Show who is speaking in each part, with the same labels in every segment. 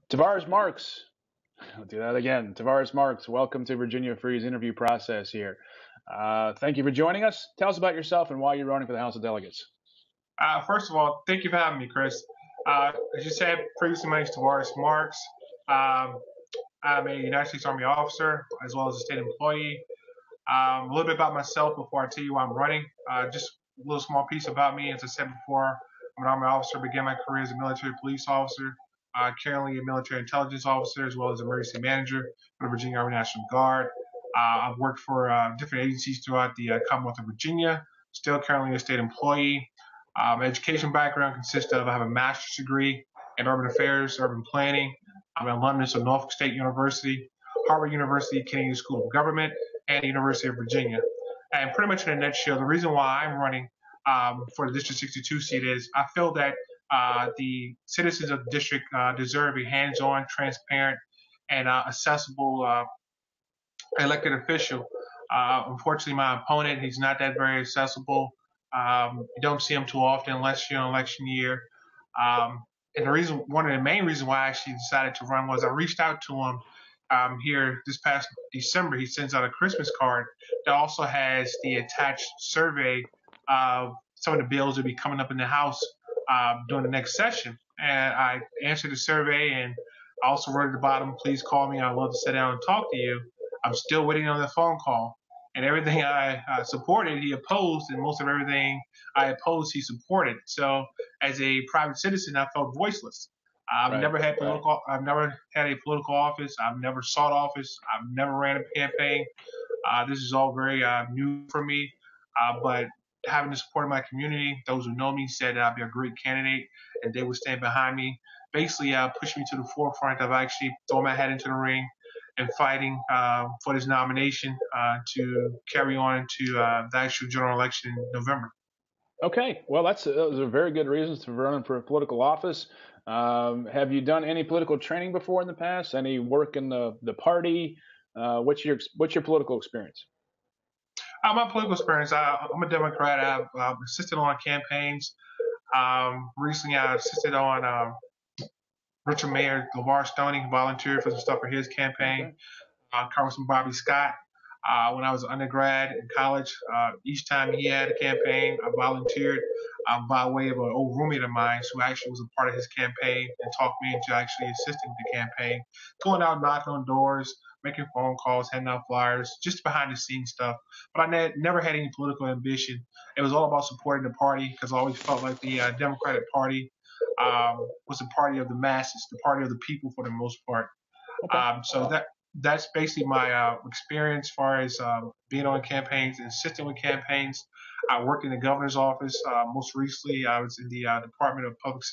Speaker 1: Tavares Marks. I'll do that again. Tavares Marks, welcome to Virginia Free's interview process here. Thank you for joining us. Tell us about yourself and why you're running for the House of Delegates.
Speaker 2: First of all, thank you for having me, Chris. As you said previously, my name is Tavorise Marks. I'm a United States Army officer as well as a state employee. A little bit about myself before I tell you why I'm running. Just a little small piece about me. As I said before, I'm an Army officer. Began my career as a military police officer. Currently a military intelligence officer as well as emergency manager for the Virginia Army National Guard. I've worked for different agencies throughout the Commonwealth of Virginia. Still currently a state employee. Education background consists of I have a master's degree in urban affairs, urban planning. I'm an alumnus of Norfolk State University, Harvard University, Kennedy School of Government, and the University of Virginia. And pretty much in a nutshell, the reason why I'm running for the District 62 seat is I feel that the citizens of the district deserve a hands-on, transparent, and accessible elected official. Unfortunately, my opponent, he's not that very accessible. You don't see him too often unless you're in election year. And one of the main reasons why I actually decided to run was I reached out to him here this past December. He sends out a Christmas card that also has the attached survey of some of the bills that will be coming up in the House during the next session. And I answered the survey, and I also wrote at the bottom, please call me. I'd love to sit down and talk to you. I'm still waiting on the phone call. And everything I supported, he opposed, and most of everything I opposed, he supported. So, as a private citizen, I felt voiceless. I've never had political. I've never had a political office. I've never sought office. I've never ran a campaign. This is all very new for me. But having the support of my community, those who know me said that I'd be a great candidate, and they would stand behind me. Basically, pushed me to the forefront of actually throwing my hat into the ring and fighting for this nomination to carry on to the actual general election in November.
Speaker 1: Okay, well, those are very good reasons for running for a political office. Have you done any political training before in the past? Any work in the party? What's your political experience?
Speaker 2: My political experience, I'm a Democrat. I've assisted on campaigns. Recently, I assisted on Richard Mayor LeVar Stoney, volunteered for some stuff for his campaign. Congressman Bobby Scott, when I was an undergrad in college, each time he had a campaign, I volunteered by way of an old roommate of mine who actually was a part of his campaign and talked me into actually assisting with the campaign, going out knocking on doors, making phone calls, handing out flyers, just behind the scenes stuff. But I never had any political ambition. It was all about supporting the party because I always felt like the Democratic Party was the party of the masses, the party of the people for the most part.
Speaker 1: Okay.
Speaker 2: So that's basically my experience as far as being on campaigns and assisting with campaigns. I worked in the governor's office. Most recently, I was in the Department of Public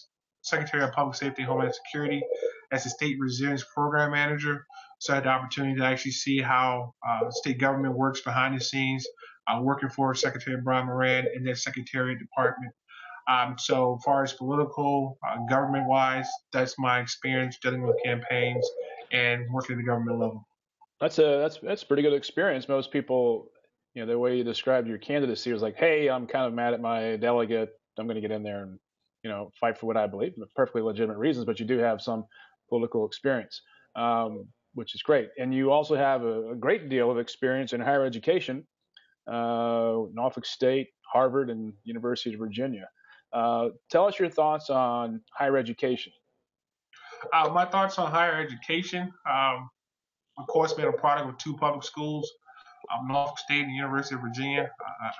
Speaker 2: Secretary of Public Safety and Homeland Security as a state resilience program manager. So I had the opportunity to actually see how state government works behind the scenes, working for Secretary Brian Moran in their Secretariat Department. So as far as political, government-wise, that's my experience dealing with campaigns and working at the government level.
Speaker 1: That's pretty good experience. Most people, the way you described your candidacy was like, hey, I'm kind of mad at my delegate. I'm going to get in there and fight for what I believe, perfectly legitimate reasons. But you do have some political experience, which is great. And you also have a great deal of experience in higher education, Norfolk State, Harvard, and University of Virginia. Tell us your thoughts on higher education.
Speaker 2: My thoughts on higher education, of course, being a product of two public schools, Norfolk State and the University of Virginia.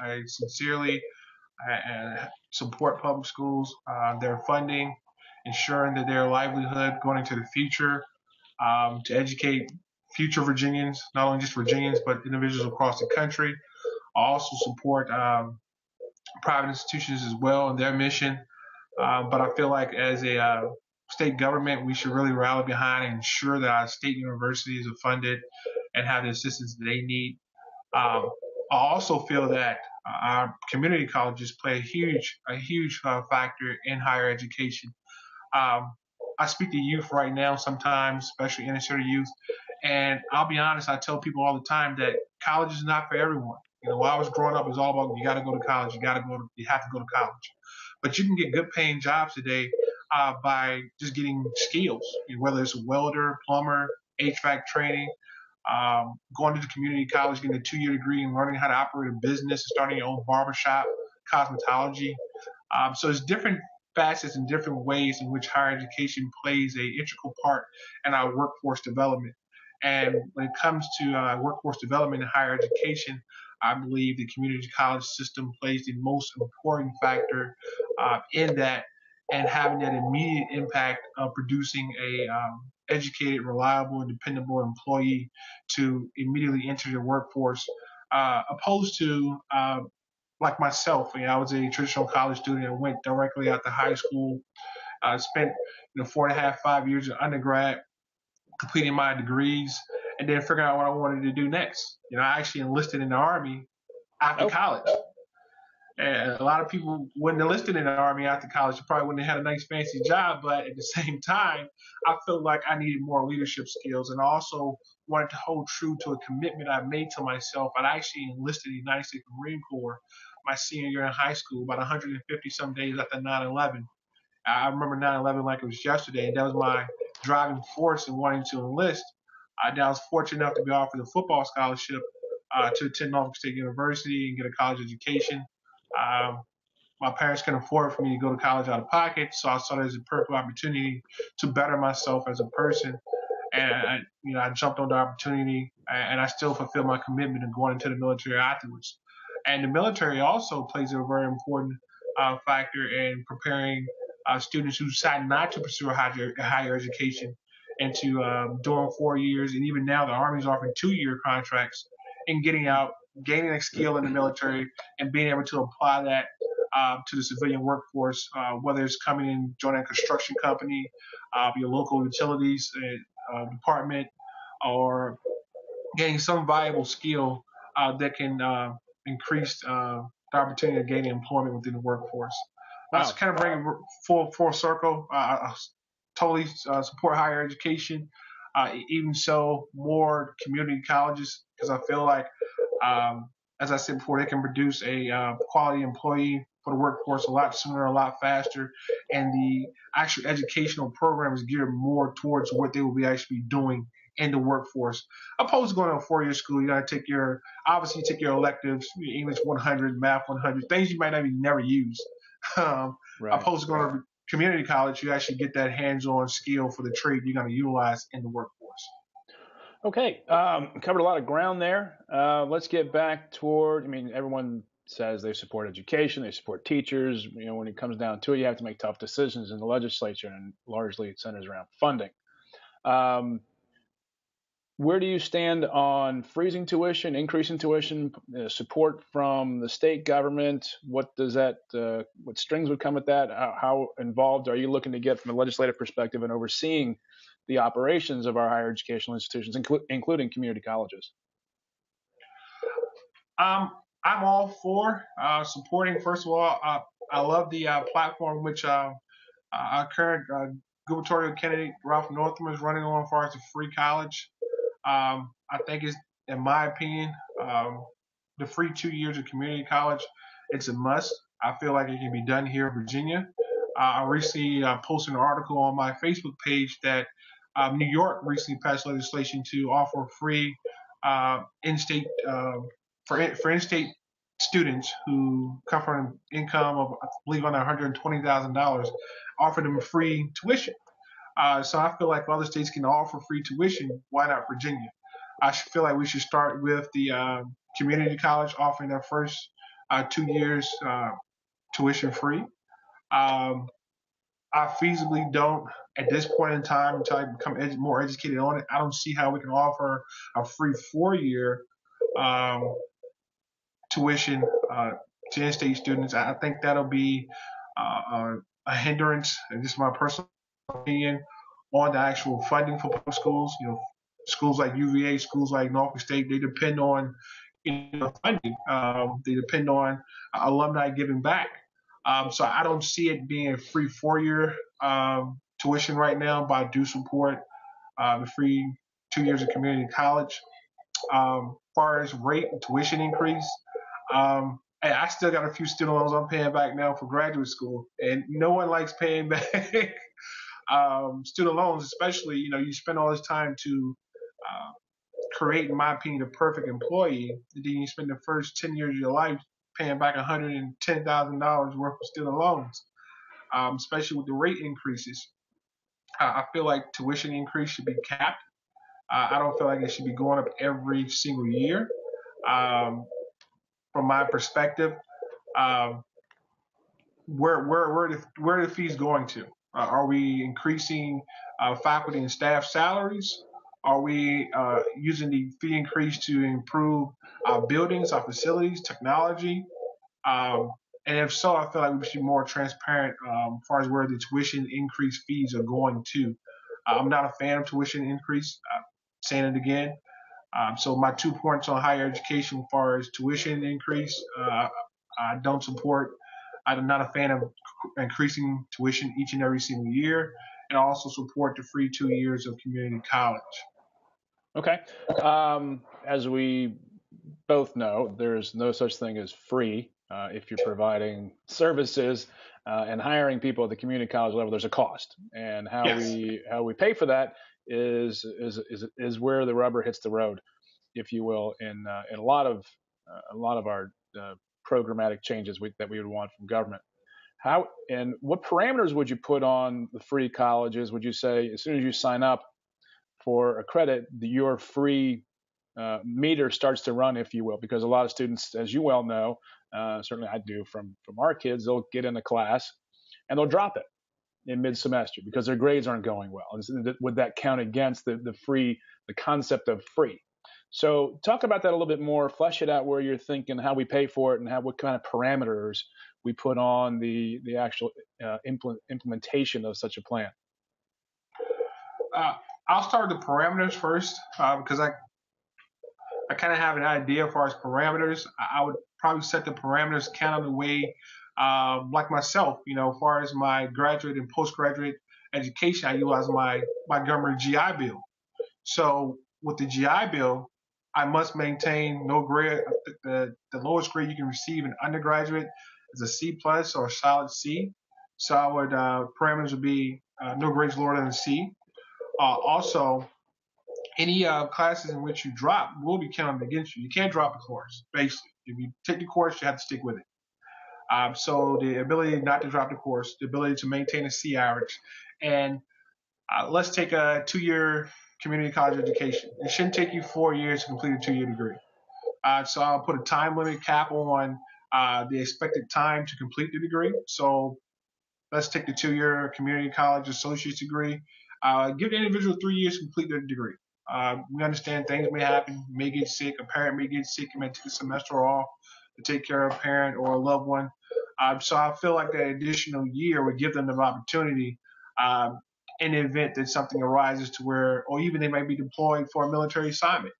Speaker 2: I sincerely support public schools, their funding, ensuring that their livelihood going into the future, to educate future Virginians, not only just Virginians, but individuals across the country. I also support private institutions as well in their mission. But I feel like as a state government, we should really rally behind and ensure that our state universities are funded and have the assistance that they need. I also feel that our community colleges play a huge factor in higher education. I speak to youth right now sometimes, especially inner city youth, and I'll be honest, I tell people all the time that college is not for everyone. While I was growing up, it was all about you got to go to college, you have to go to college. But you can get good paying jobs today by just getting skills, whether it's a welder, plumber, HVAC training, going to the community college, getting a 2-year degree and learning how to operate a business and starting your own barbershop, cosmetology. So it's different facets and different ways in which higher education plays a integral part in our workforce development. And when it comes to workforce development and higher education, I believe the community college system plays the most important factor in that, and having that immediate impact of producing a educated, reliable, and dependable employee to immediately enter the workforce, opposed to like myself. I was a traditional college student and went directly out to high school. I spent 4.5, 5 years of undergrad completing my degrees, and then figuring out what I wanted to do next. I actually enlisted in the Army after college. And a lot of people wouldn't enlisted in the Army after college. You probably wouldn't have had a nice fancy job, but at the same time, I felt like I needed more leadership skills, and I also wanted to hold true to a commitment I made to myself. I actually enlisted in the United States Marine Corps my senior year in high school, about 150 some days after 9/11. I remember 9/11 like it was yesterday, and that was my driving force in wanting to enlist. I was fortunate enough to be offered a football scholarship to attend Norfolk State University and get a college education. Um, my parents couldn't afford for me to go to college out of pocket, so I saw it as a perfect opportunity to better myself as a person. And I jumped on the opportunity, and I still fulfill my commitment of going into the military afterwards. And the military also plays a very important factor in preparing students who decide not to pursue a higher education into doing 4 years, and even now the Army's offering 2-year contracts, and getting out, gaining a skill in the military, and being able to apply that to the civilian workforce, whether it's coming in, joining a construction company, your local utilities department, or gaining some valuable skill that can increase the opportunity of gaining employment within the workforce.
Speaker 1: Wow.
Speaker 2: So kind of bring it full circle. I totally support higher education. Even so, more community colleges, because I feel like, as I said before, they can produce a quality employee for the workforce a lot sooner, a lot faster, and the actual educational program is geared more towards what they will be actually doing in the workforce, opposed to going to a 4-year school. You got to take your electives, English 100, Math 100, things you might not even never use. Right. Opposed to going to community college, you actually get that hands-on skill for the trade you're going to utilize in the workforce.
Speaker 1: Okay, covered a lot of ground there. Let's get back toward, everyone says they support education, they support teachers. When it comes down to it, you have to make tough decisions in the legislature, and largely it centers around funding. Where do you stand on freezing tuition, increasing tuition, support from the state government? What strings would come with that? How involved are you looking to get from a legislative perspective in overseeing the operations of our higher educational institutions, including community colleges?
Speaker 2: I'm all for supporting. First of all, I love the platform which our current gubernatorial candidate Ralph Northam is running on as far as the free college. I think it's, in my opinion, the free 2 years of community college, it's a must. I feel like it can be done here in Virginia. I recently posted an article on my Facebook page that New York recently passed legislation to offer free in-state for in-state students who come from an income of, I believe, under $120,000, offer them free tuition. So I feel like other states can offer free tuition. Why not Virginia? I feel like we should start with the community college offering their first 2 years tuition free. I feasibly don't, at this point in time, until I become more educated on it, I don't see how we can offer a free 4-year tuition to in-state students. I think that'll be a hindrance, and this is my personal opinion, on the actual funding for public schools. Schools like UVA, schools like Norfolk State, they depend on funding. They depend on alumni giving back. So I don't see it being a free 4-year tuition right now, but I do support the free 2 years of community college. As far as rate and tuition increase, I still got a few student loans I'm paying back now for graduate school, and no one likes paying back Student loans, especially, you spend all this time to uh, create, in my opinion, a perfect employee. And then you spend the first 10 years of your life paying back $110,000 worth of student loans, especially with the rate increases. I feel like tuition increase should be capped. I don't feel like it should be going up every single year. Um, from my perspective, um, where are the fees going to? Are we increasing faculty and staff salaries? Are we using the fee increase to improve our buildings, our facilities, technology? Um, and if so, I feel like we should be more transparent as far as where the tuition increase fees are going to. I'm not a fan of tuition increase. Saying it again. So my 2 points on higher education as far as tuition increase, I don't support. I'm not a fan of increasing tuition each and every single year, and I also support the free 2 years of community college.
Speaker 1: Okay. As we both know, there's no such thing as free. If you're providing services and hiring people at the community college level, there's a cost, and
Speaker 2: Yes.
Speaker 1: how we pay for that is where the rubber hits the road, if you will, in a lot of our programmatic changes that we would want from government. How and what parameters would you put on the free colleges? Would you say as soon as you sign up for a credit, your free meter starts to run, if you will, because a lot of students, as you well know, certainly I do from our kids, they'll get in a class and they'll drop it in mid-semester because their grades aren't going well. And would that count against the concept of free? So talk about that a little bit more, flesh it out where you're thinking, how we pay for it, and what kind of parameters we put on the actual implementation of such a plan.
Speaker 2: Uh, I'll start with the parameters first because I kind of have an idea as far as parameters. I would probably set the parameters kind of the way, like myself, as far as my graduate and postgraduate education, I utilize my government GI Bill. So with the GI Bill, I must maintain no grade. The lowest grade you can receive in undergraduate is a C plus or a solid C. So I would parameters would be no grades lower than a C. Also, any classes in which you drop will be counted against you. You can't drop a course, basically. If you take the course, you have to stick with it. So the ability not to drop the course, the ability to maintain a C average, and let's take a 2 year community college education. It shouldn't take you 4 years to complete a 2 year degree. So I'll put a time limit cap on the expected time to complete the degree. So let's take the 2 year community college associate's degree. Give the individual 3 years to complete their degree. We understand things may happen. You may get sick. A parent may get sick. You may take a semester off to take care of a parent or a loved one. So I feel like that additional year would give them the opportunity in the event that something arises to where, or even they might be deployed for a military assignment.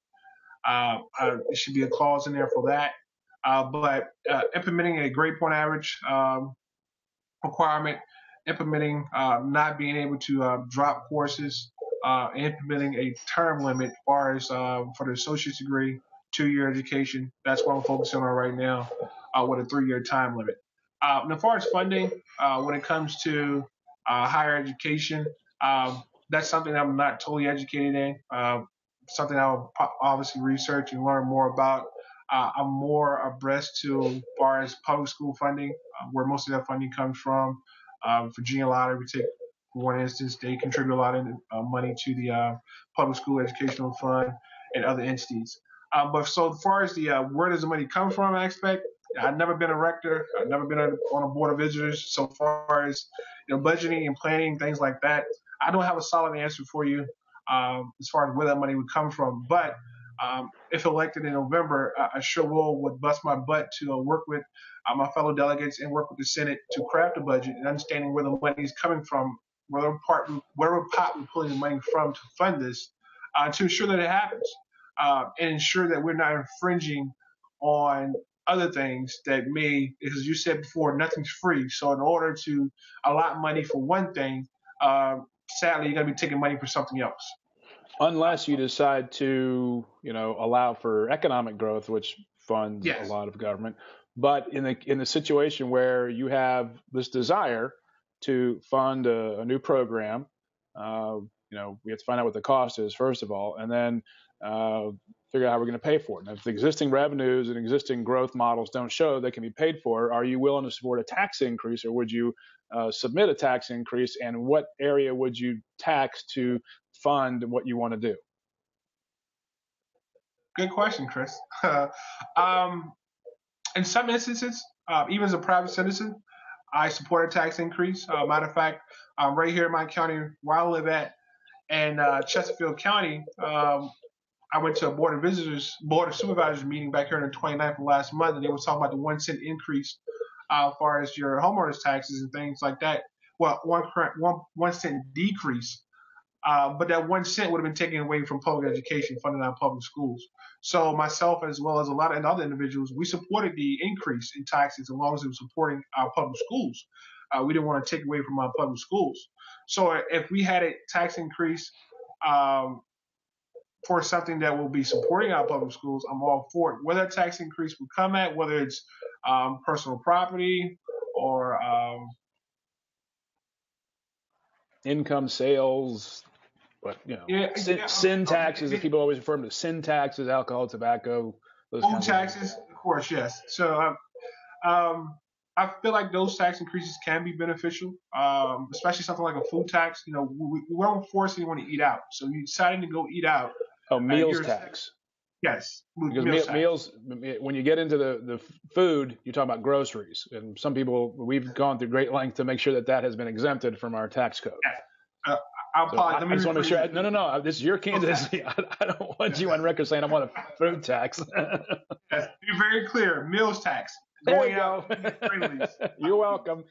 Speaker 2: There should be a clause in there for that. But implementing a grade point average requirement, implementing not being able to drop courses, implementing a term limit as far as for the associate's degree, 2 year education. That's what I'm focusing on right now with a 3 year time limit. And as far as funding, when it comes to higher education, that's something I'm not totally educated in. Something I'll obviously research and learn more about. I'm more abreast to as far as public school funding, where most of that funding comes from. Virginia Lottery, we take for one instance, they contribute a lot of money to the public school educational fund and other entities. But so as far as the where does the money come from aspect, I've never been a rector. I've never been on a board of visitors. So far as budgeting and planning things like that, I don't have a solid answer for you as far as where that money would come from. But if elected in November, I sure would bust my butt to work with my fellow delegates and work with the Senate to craft a budget and understanding where the money is coming from, whatever pot we're pulling the money from to fund this, to ensure that it happens and ensure that we're not infringing on other things that may, as you said before, nothing's free. So in order to allot money for one thing, sadly, you're going to be taking money for something else.
Speaker 1: Unless you decide to, allow for economic growth, which funds
Speaker 2: Yes.
Speaker 1: a lot of government. But in the situation where you have this desire to fund a new program We have to find out what the cost is first of all, and then figure out how we're going to pay for it. And if the existing revenues and existing growth models don't show they can be paid for, are you willing to support a tax increase, or would you submit a tax increase? And what area would you tax to fund what you want to do?
Speaker 2: Good question, Chris. In some instances, even as a private citizen, I support a tax increase. Matter of fact, right here in my county where I live at, in Chesterfield County, I went to a board of supervisors meeting back here on the 29th of last month, and they were talking about the 1 cent increase as far as your homeowners taxes and things like that. Well, one cent decrease, but that 1 cent would have been taken away from public education, funding our public schools. So myself, as well as a lot of other individuals, we supported the increase in taxes as long as it was supporting our public schools. We didn't want to take away from our public schools. So if we had a tax increase um, for something that will be supporting our public schools, I'm all for it. Whether a tax increase will come at, whether it's personal property or
Speaker 1: Income, sales, but sin taxes. If people always refer to sin taxes, alcohol, tobacco, those
Speaker 2: food
Speaker 1: kinds
Speaker 2: taxes, of course, yes. So I feel like those tax increases can be beneficial, especially something like a food tax. We don't force anyone to eat out. So you deciding to go eat out.
Speaker 1: Meals tax.
Speaker 2: Yes,
Speaker 1: because meals, when you get into the food, you're talking about groceries, and some people, we've gone through great length to make sure that has been exempted from our tax code.
Speaker 2: Yeah. I just want to make sure.
Speaker 1: No. This is your candidacy. Okay. I don't want you on record saying I want a food tax.
Speaker 2: Yes, be very clear. Meals tax.
Speaker 1: There you go. You're welcome.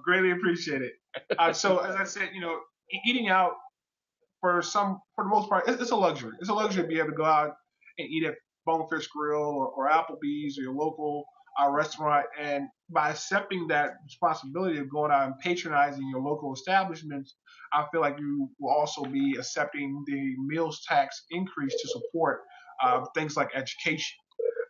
Speaker 2: Greatly appreciate it. So as I said, eating out for the most part, it's a luxury. It's a luxury to be able to go out and eat at Bonefish Grill or Applebee's or your local restaurant. And by accepting that responsibility of going out and patronizing your local establishments, I feel like you will also be accepting the meals tax increase to support things like education.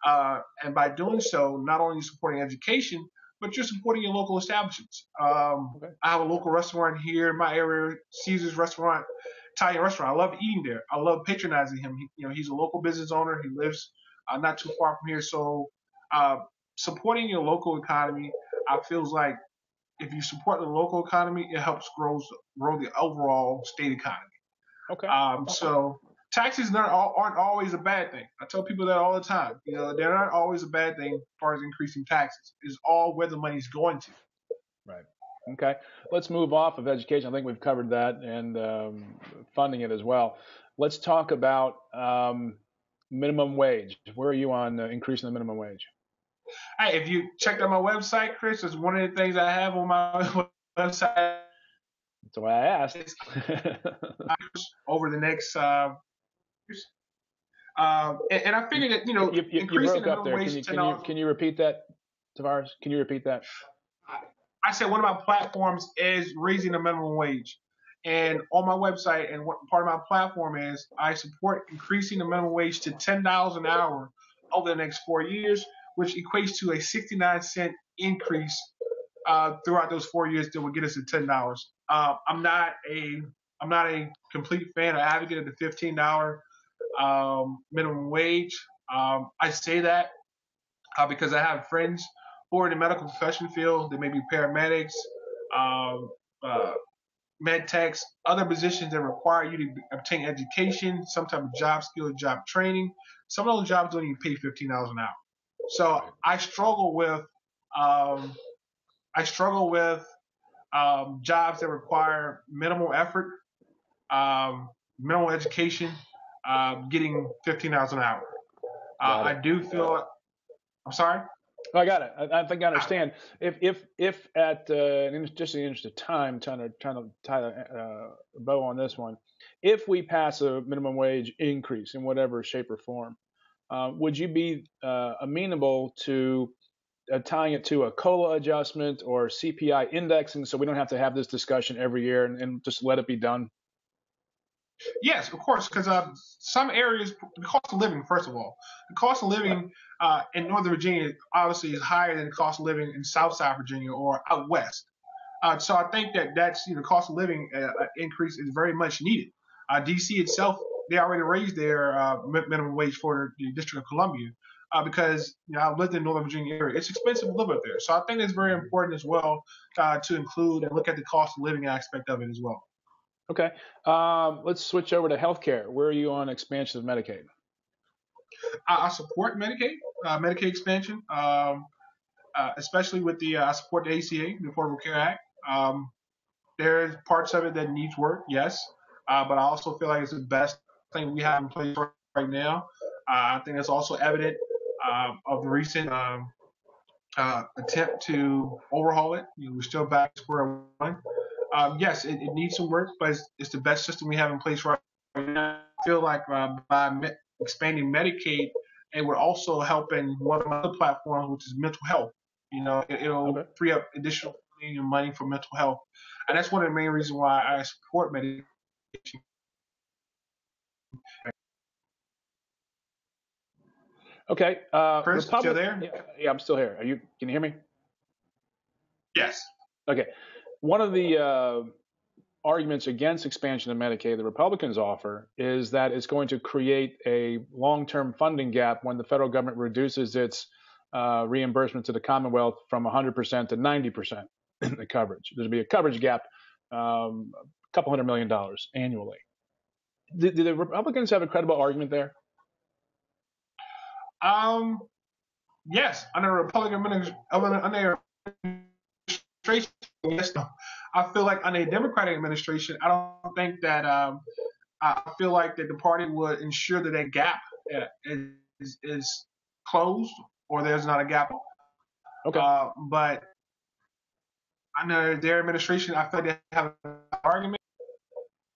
Speaker 2: And by doing so, not only supporting education, but you're supporting your local establishments. Okay. I have a local restaurant here in my area, Caesar's Restaurant, Italian restaurant. I love eating there. I love patronizing him. He's a local business owner. He lives not too far from here. So supporting your local economy, I feels like if you support the local economy, it helps grow the overall state economy.
Speaker 1: Okay.
Speaker 2: So taxes aren't always a bad thing. I tell people that all the time. They're not always a bad thing as far as increasing taxes. It's all where the money's going to.
Speaker 1: Right. Okay. Let's move off of education. I think we've covered that, and funding it as well. Let's talk about minimum wage. Where are you on increasing the minimum wage?
Speaker 2: Hey, if you checked out my website, Chris, it's one of the things I have on my website.
Speaker 1: That's why I asked.
Speaker 2: Over the next years. And I figured that,
Speaker 1: you broke up there. Can you repeat that, Tavorise? Can you repeat that?
Speaker 2: I said one of my platforms is raising the minimum wage. And on my website, and what part of my platform is, I support increasing the minimum wage to $10 an hour over the next 4 years, which equates to a 69-cent increase throughout those 4 years that would get us to $10. I'm not a complete fan or advocate of the $15 minimum wage. I say that because I have friends who are in the medical profession field. They may be paramedics, med techs, other positions that require you to obtain education, some type of job skill, job training. Some of those jobs don't even pay $15 an hour. So I struggle with jobs that require minimal effort, minimal education, getting $15 an hour. I do feel. I'm sorry.
Speaker 1: I got it. I think I understand. If at just in the interest of time, trying to tie a bow on this one, if we pass a minimum wage increase in whatever shape or form, would you be amenable to tying it to a COLA adjustment or CPI indexing, so we don't have to have this discussion every year and just let it be done?
Speaker 2: Yes, of course, because some areas, the cost of living, first of all, the cost of living in Northern Virginia obviously is higher than the cost of living in Southside Virginia or out west. So I think that that's cost of living increase is very much needed. DC itself, they already raised their minimum wage for the District of Columbia because I've lived in Northern Virginia area. It's expensive to live up there, so I think it's very important as well to include and look at the cost of living aspect of it as well.
Speaker 1: Okay. Let's switch over to healthcare. Where are you on expansion of Medicaid?
Speaker 2: I support Medicaid expansion, especially with the I support the ACA, the Affordable Care Act. There's parts of it that needs work, yes, but I also feel like it's the best thing we have in place right now. I think that's also evident of the recent attempt to overhaul it. We're still back to square one. Yes, it needs some work, but it's the best system we have in place right now. I feel like by expanding Medicaid, it would also help in one of my other platforms, which is mental health. It'll
Speaker 1: Okay.
Speaker 2: free up additional money for mental health, and that's one of the main reasons why I support medication.
Speaker 1: Okay.
Speaker 2: Chris, still
Speaker 1: Republic.
Speaker 2: there?
Speaker 1: Yeah, yeah, I'm still here. Are you? Can you hear me?
Speaker 2: Yes.
Speaker 1: Okay. One of the arguments against expansion of Medicaid the Republicans offer is that it's going to create a long-term funding gap when the federal government reduces its reimbursement to the Commonwealth from 100% to 90% in the coverage. There'll be a coverage gap, a couple $100 million annually. Do the Republicans have a credible argument there?
Speaker 2: Um. Yes. Under Republican under administration, yes. No. I feel like under a Democratic administration, I don't think that. I feel like that the party would ensure that that gap is closed or there's not a gap.
Speaker 1: Okay.
Speaker 2: But under their administration, I feel like they have an argument.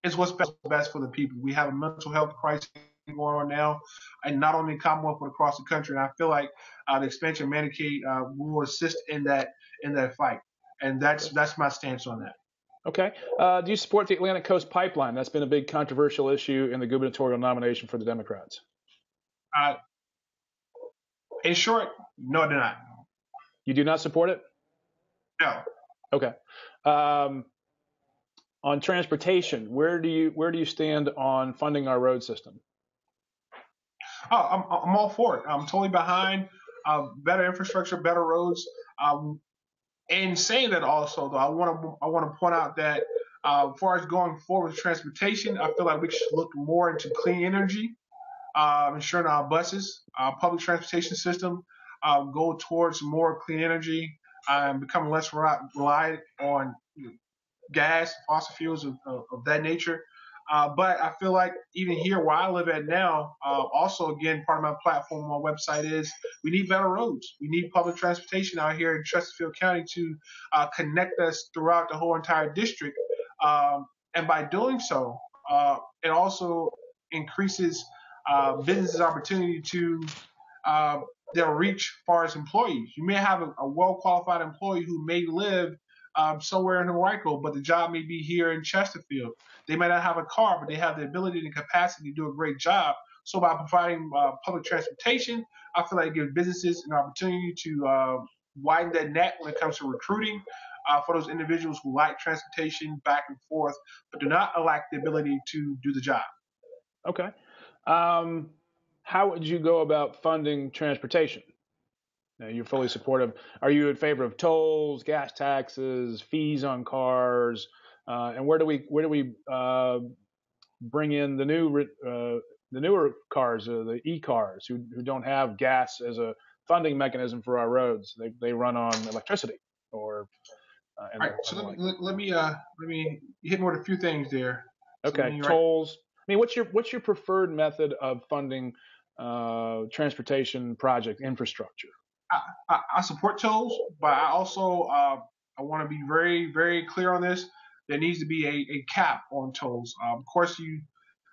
Speaker 2: It's what's best for the people. We have a mental health crisis going on now, and not only in Commonwealth but across the country. And I feel like the expansion of Medicaid will assist in that fight, and that's my stance on that.
Speaker 1: Okay. Do you support the Atlantic Coast Pipeline? That's been a big controversial issue in the gubernatorial nomination for the Democrats.
Speaker 2: Uh, in short, no, they're not.
Speaker 1: You do not support it?
Speaker 2: No.
Speaker 1: Okay. On transportation, where do you stand on funding our road system?
Speaker 2: Oh, I'm all for it. I'm totally behind better infrastructure, better roads. And saying that also, though, I want to point out that as far as going forward with transportation, I feel like we should look more into clean energy, ensuring our buses, our public transportation system go towards more clean energy, and become less reliant on gas, fossil fuels of that nature. But I feel like even here where I live at now, also again part of my platform on my website is we need better roads. We need public transportation out here in Chesterfield County to connect us throughout the whole entire district. And by doing so, it also increases businesses' opportunity to uh, their reach as far as employees. You may have a well qualified employee who may live somewhere in Henrico, but the job may be here in Chesterfield. They may not have a car, but they have the ability and capacity to do a great job. So by providing public transportation, I feel like it gives businesses an opportunity to widen that net when it comes to recruiting for those individuals who like transportation back and forth, but do not lack the ability to do the job.
Speaker 1: Okay. Um, how would you go about funding transportation? Now, you're fully supportive. Are you in favor of tolls, gas taxes, fees on cars, and where do we bring in the newer cars, the e-cars, who don't have gas as a funding mechanism for our roads? They run on electricity or
Speaker 2: All right, so let me hit more with a few things there. So
Speaker 1: okay,
Speaker 2: when you
Speaker 1: tolls. I mean, what's your preferred method of funding transportation project infrastructure?
Speaker 2: I support tolls, but I also I want to be very very clear on this. There needs to be a cap on tolls. Of course, you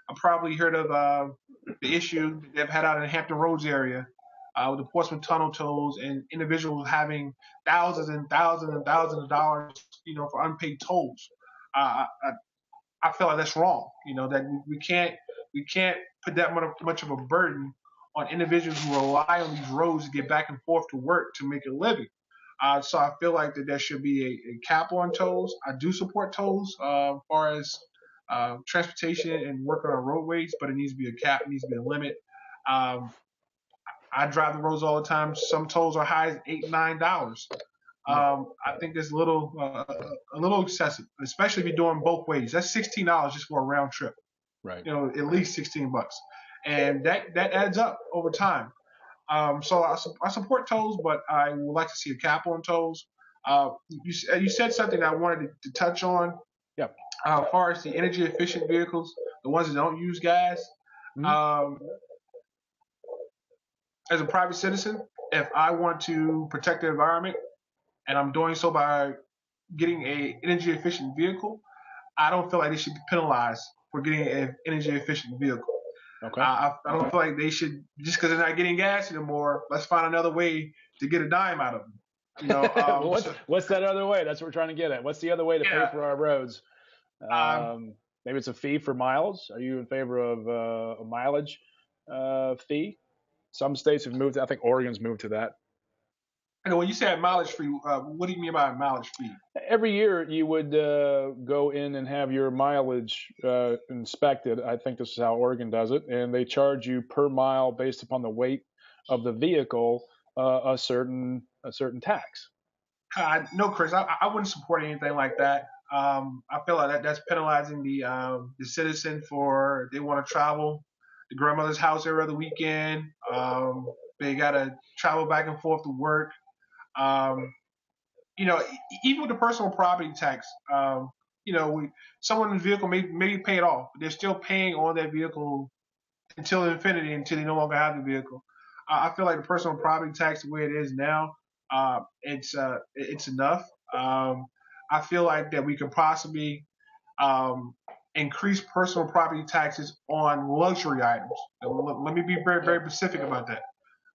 Speaker 2: have probably heard of the issue they've had out in the Hampton Roads area with the Portsmouth Tunnel tolls and individuals having thousands and thousands and thousands of dollars, for unpaid tolls. I feel like that's wrong. That we can't put that much of a burden on individuals who rely on these roads to get back and forth to work to make a living. So I feel like that there should be a cap on tolls. I do support tolls as far as transportation and working on roadways, but it needs to be a cap, it needs to be a limit. Um, I drive the roads all the time. Some tolls are high as $8, $9. I think that's a little excessive, especially if you're doing both ways. That's $16 just for a round trip.
Speaker 1: Right.
Speaker 2: At least $16, and that adds up over time. So I support tolls, but I would like to see a cap on tolls. You said something I wanted to touch on.
Speaker 1: Yeah.
Speaker 2: As far as the energy efficient vehicles, the ones that don't use gas.
Speaker 1: Mm-hmm.
Speaker 2: As a private citizen, if I want to protect the environment and I'm doing so by getting a energy efficient vehicle, I don't feel like they should be penalized for getting an energy efficient vehicle.
Speaker 1: Okay.
Speaker 2: I don't feel like they should, just because they're not getting gas anymore, let's find another way to get a dime out of them.
Speaker 1: What's that other way? That's what we're trying to get at. What's the other way to pay for our roads? Maybe it's a fee for miles. Are you in favor of a mileage fee? Some states have moved. I think Oregon's moved to that.
Speaker 2: And when you say mileage fee, what do you mean by a mileage fee?
Speaker 1: Every year you would go in and have your mileage inspected. I think this is how Oregon does it, and they charge you per mile based upon the weight of the vehicle a certain tax.
Speaker 2: No, Chris, I wouldn't support anything like that. I feel like that's penalizing the citizen for they want to travel to grandmother's house every other weekend. They got to travel back and forth to work. Um, Even with the personal property tax, someone's vehicle may be paid off, but they're still paying on that vehicle until infinity, until they no longer have the vehicle. I feel like the personal property tax, the way it is now, it's enough. I feel like that we could possibly increase personal property taxes on luxury items. Let me be very, very specific about that.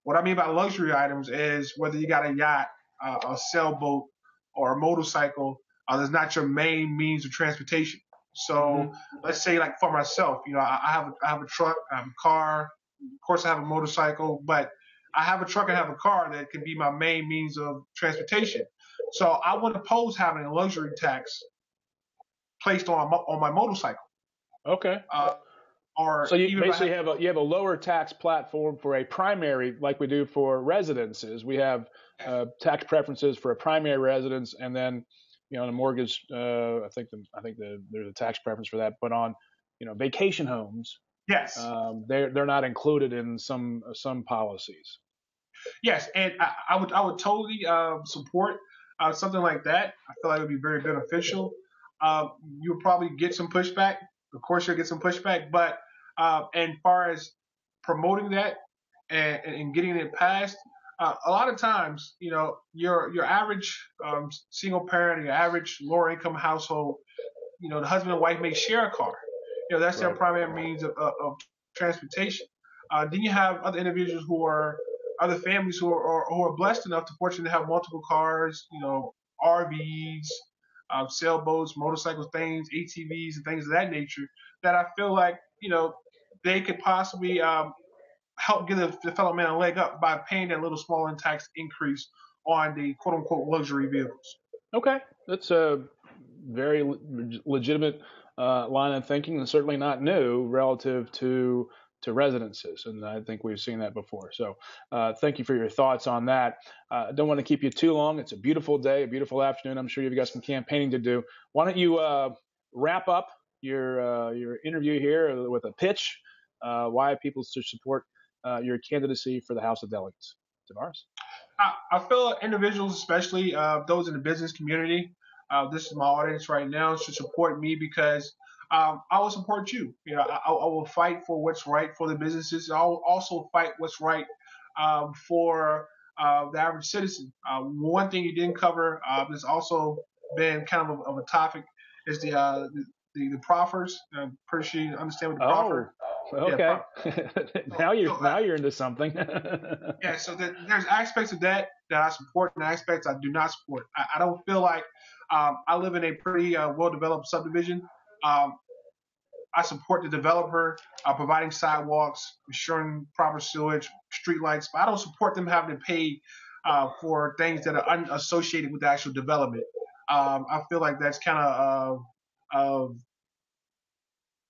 Speaker 2: What I mean by luxury items is whether you got a yacht, a sailboat, or a motorcycle, that's not your main means of transportation. So let's say, like for myself, I have a truck, I have a car, of course I have a motorcycle, but I have a truck and have a car that can be my main means of transportation. So I wouldn't oppose having a luxury tax placed on my motorcycle.
Speaker 1: Okay. So you basically have a lower tax platform for a primary, like we do for residences. We have tax preferences for a primary residence, and then on a mortgage, I think there's a tax preference for that. But on vacation homes,
Speaker 2: yes,
Speaker 1: they're not included in some policies.
Speaker 2: Yes, and I would totally support something like that. I feel like it would be very beneficial. You'll probably get some pushback. Of course, you'll get some pushback, but and far as promoting that and getting it passed, a lot of times, your average single parent, your average lower income household, the husband and wife may share a car. That's their primary means of transportation. Then you have other individuals other families who are blessed enough to fortunate to have multiple cars, RVs, sailboats, motorcycles, things, ATVs, and things of that nature. That I feel like they could possibly help give the fellow man a leg up by paying that little small tax increase on the quote unquote luxury vehicles.
Speaker 1: Okay, that's a very legitimate line of thinking, and certainly not new relative to residences, and I think we've seen that before. So thank you for your thoughts on that. I don't want to keep you too long. It's a beautiful day, a beautiful afternoon. I'm sure you've got some campaigning to do. Why don't you wrap up your interview here with a pitch, why people should support your candidacy for the House of Delegates. Tavorise?
Speaker 2: I feel individuals, especially those in the business community, this is my audience right now, should support me because I will support you. I will fight for what's right for the businesses. I will also fight what's right for the average citizen. One thing you didn't cover that's also been kind of a topic is the proffers. I'm pretty sure you understand what the proffer.
Speaker 1: Okay. Now you're into something.
Speaker 2: Yeah. So there's aspects of that I support and aspects I do not support. I don't feel like I live in a pretty well-developed subdivision. I support the developer providing sidewalks, ensuring proper sewage, street lights, but I don't support them having to pay for things that are unassociated with the actual development. I feel like that's kind of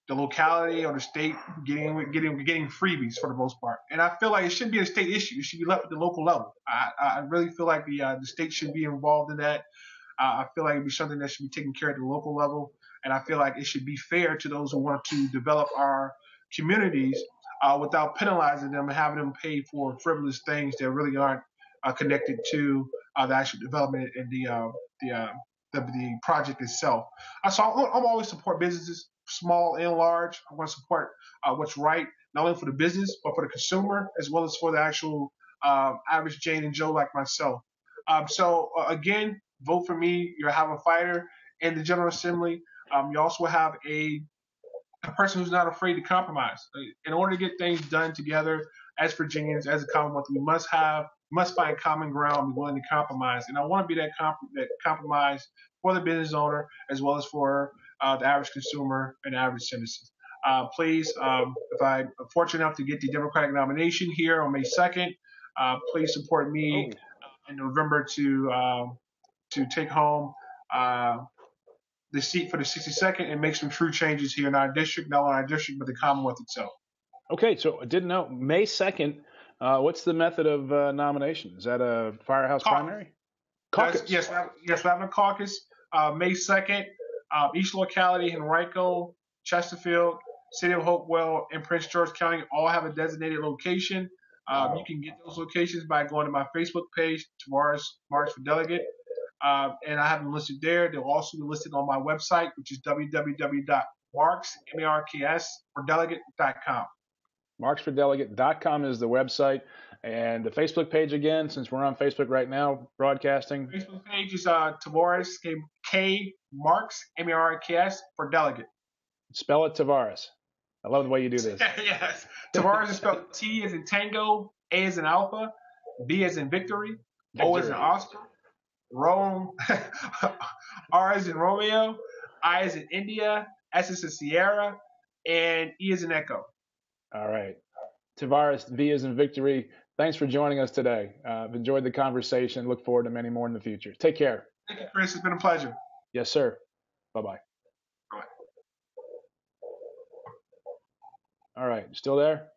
Speaker 2: the locality or the state getting freebies for the most part. And I feel like it shouldn't be a state issue. It should be left at the local level. I really feel like the state should be involved in that. I feel like it'd be something that should be taken care of at the local level, and I feel like it should be fair to those who want to develop our communities without penalizing them and having them pay for frivolous things that really aren't connected to the actual development and the, uh, the project itself. I'm always support businesses, small and large. I want to support what's right, not only for the business but for the consumer as well as for the actual average Jane and Joe like myself. Again, vote for me. You have a fighter in the General Assembly. You also have a person who's not afraid to compromise. In order to get things done together as Virginians, as a Commonwealth, we must find common ground, be willing to compromise. And I want to be that compromise for the business owner as well as for the average consumer and average citizen. Please, if I'm fortunate enough to get the Democratic nomination here on May 2nd, please support me in November to take home the seat for the 62nd and make some true changes here in our district, not only our district, but the Commonwealth itself.
Speaker 1: Okay, so I didn't know. May 2nd, what's the method of nomination? Is that a firehouse primary?
Speaker 2: Caucus. Yes, we're having a caucus May 2nd. Each locality, Henrico, Chesterfield, City of Hopewell, and Prince George County all have a designated location. Wow. You can get those locations by going to my Facebook page, Tavorise Marks for Delegate. And I have them listed there. They'll also be listed on my website, which is www.marksfordelegate.com.
Speaker 1: Marksfordelegate.com is the website. And the Facebook page again, since we're on Facebook right now, broadcasting.
Speaker 2: Facebook page is Tavorise, K Marks, Marks, for Delegate.
Speaker 1: Spell it Tavorise. I love the way you do this.
Speaker 2: Yes. Tavorise is spelled T as in Tango, A as in Alpha, B as in Victory. O as in Oscar, Rome, R as in Romeo, I as in India, S as in Sierra, and E as in Echo.
Speaker 1: All right. Tavorise, V as in Victory. Thanks for joining us today. I've enjoyed the conversation. Look forward to many more in the future. Take care.
Speaker 2: Thank you, Chris. It's been a pleasure.
Speaker 1: Yes, sir. Bye-bye.
Speaker 2: Bye.
Speaker 1: All right. Still there?